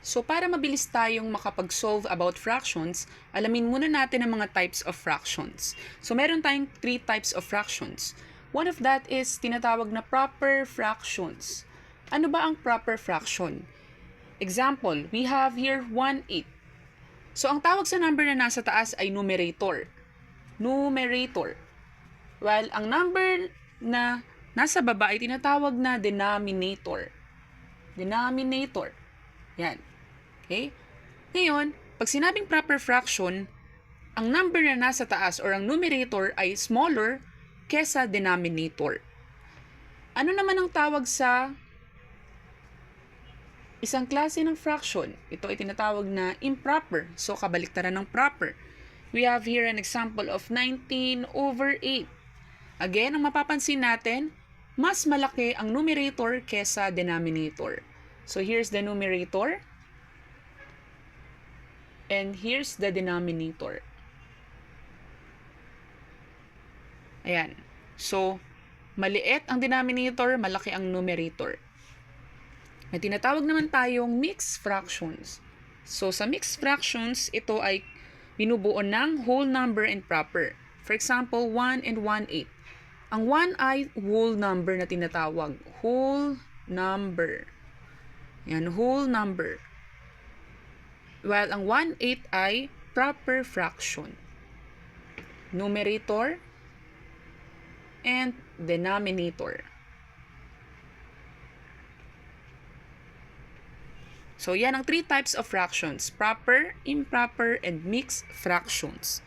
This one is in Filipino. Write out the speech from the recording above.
So para mabilis tayong makapag-solve about fractions, alamin muna natin ang mga types of fractions. So meron tayong 3 types of fractions. One of that is tinatawag na proper fractions. Ano ba ang proper fraction? Example, we have here 1/8. So ang tawag sa number na nasa taas ay numerator. Numerator. While ang number na nasa baba ay tinatawag na denominator. Denominator. Yan. Okay? Ngayon, pag sinabing proper fraction, ang number na nasa taas or ang numerator ay smaller kesa denominator. Ano naman ang tawag sa isang klase ng fraction? Ito ay tinatawag na improper. So, kabaliktaran ng proper. We have here an example of 19/8. Again, ang mapapansin natin, mas malaki ang numerator kesa denominator. So, here's the numerator. And here's the denominator. Ayan. So, maliit ang denominator, malaki ang numerator. May tinatawag naman tayong mixed fractions. So, sa mixed fractions, ito ay binubuo ng whole number and proper. For example, 1 and 1/8. Ang 1 ay whole number na tinatawag. Whole number. Yan, whole number. While ang 1/8 ay proper fraction. Numerator and denominator. So, yan ang 3 types of fractions. Proper, improper, and mixed fractions.